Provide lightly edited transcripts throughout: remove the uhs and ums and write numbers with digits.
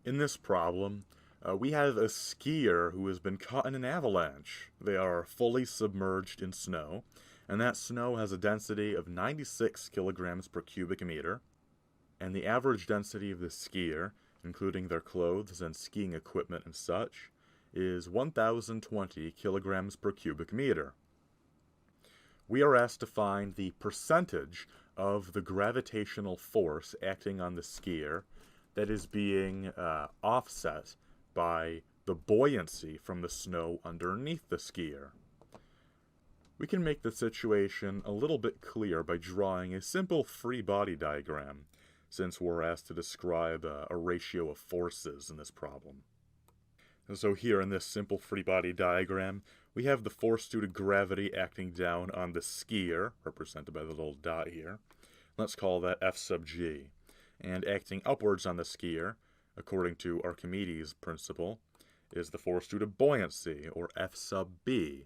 In this problem, we have a skier who has been caught in an avalanche. They are fully submerged in snow, and that snow has a density of 96 kilograms per cubic meter, and the average density of the skier, including their clothes and skiing equipment and such, is 1,020 kilograms per cubic meter. We are asked to find the percentage of the gravitational force acting on the skier that is being offset by the buoyancy from the snow underneath the skier. We can make the situation a little bit clearer by drawing a simple free body diagram, since we're asked to describe a ratio of forces in this problem. And so here in this simple free body diagram, we have the force due to gravity acting down on the skier, represented by the little dot here. Let's call that F sub g. And acting upwards on the skier, according to Archimedes' principle, is the force due to buoyancy, or F sub b.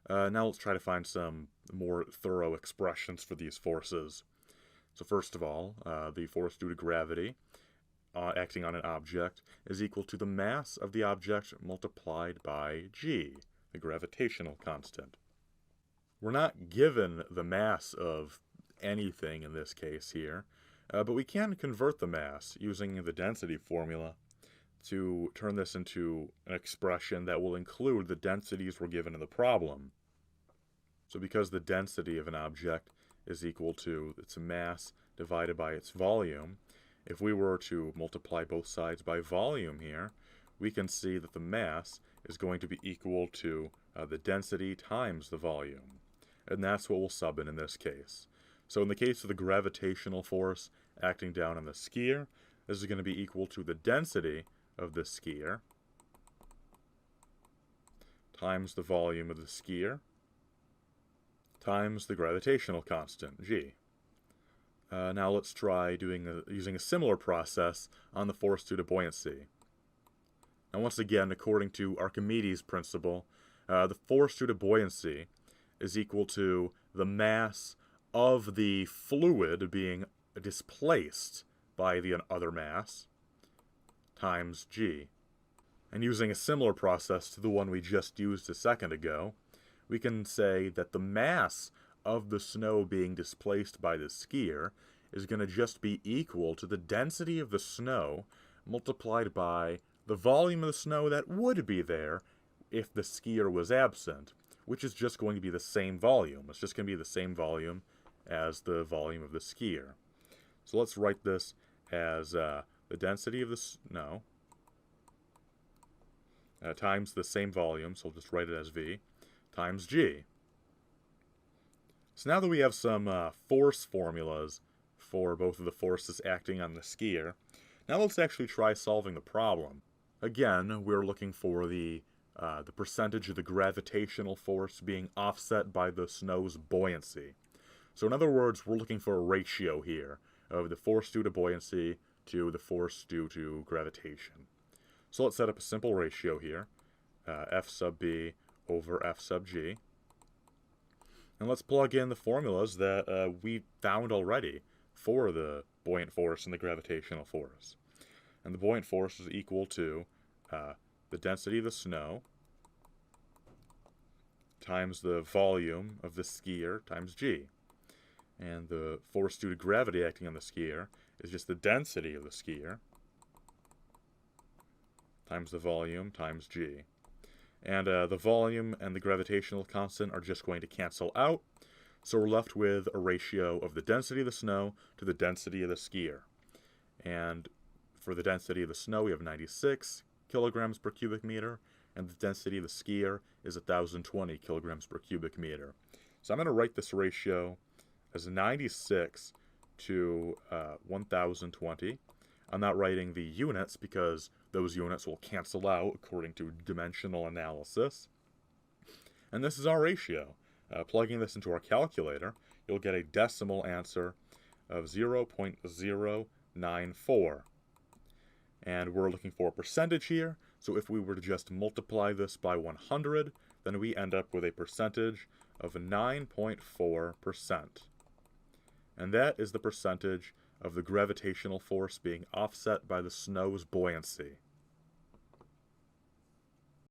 Now let's try to find some more thorough expressions for these forces. So first of all, the force due to gravity acting on an object is equal to the mass of the object multiplied by g, the gravitational constant. We're not given the mass of anything in this case here, but we can convert the mass using the density formula to turn this into an expression that will include the densities we're given in the problem. So because the density of an object is equal to its mass divided by its volume, if we were to multiply both sides by volume here, we can see that the mass is going to be equal to the density times the volume. And that's what we'll sub in this case. So in the case of the gravitational force acting down on the skier, this is going to be equal to the density of the skier times the volume of the skier times the gravitational constant, g. Now let's try using a similar process on the force due to buoyancy. Now once again, according to Archimedes' principle, the force due to buoyancy is equal to the mass of the fluid being displaced by the other mass times g. And using a similar process to the one we just used a second ago, we can say that the mass of the snow being displaced by the skier is going to just be equal to the density of the snow multiplied by the volume of the snow that would be there if the skier was absent, which is just going to be the same volume. It's just going to be the same volume as the volume of the skier. So let's write this as the density of the snow times the same volume, so we'll just write it as v, times g. So now that we have some force formulas for both of the forces acting on the skier, now let's actually try solving the problem. Again, we're looking for the percentage of the gravitational force being offset by the snow's buoyancy. So in other words, we're looking for a ratio here of the force due to buoyancy to the force due to gravitation. So let's set up a simple ratio here, F sub b over F sub g. And let's plug in the formulas that we found already for the buoyant force and the gravitational force. And the buoyant force is equal to the density of the snow times the volume of the skier times g. And the force due to gravity acting on the skier is just the density of the skier times the volume times g. And the volume and the gravitational constant are just going to cancel out, so we're left with a ratio of the density of the snow to the density of the skier. And for the density of the snow, we have 96 kilograms per cubic meter, and the density of the skier is 1,020 kilograms per cubic meter. So I'm going to write this ratio as 96 to 1,020. I'm not writing the units because those units will cancel out according to dimensional analysis. And this is our ratio. Plugging this into our calculator, you'll get a decimal answer of 0.094. And we're looking for a percentage here, so if we were to just multiply this by 100, then we end up with a percentage of 9.4%. And that is the percentage of the gravitational force being offset by the snow's buoyancy.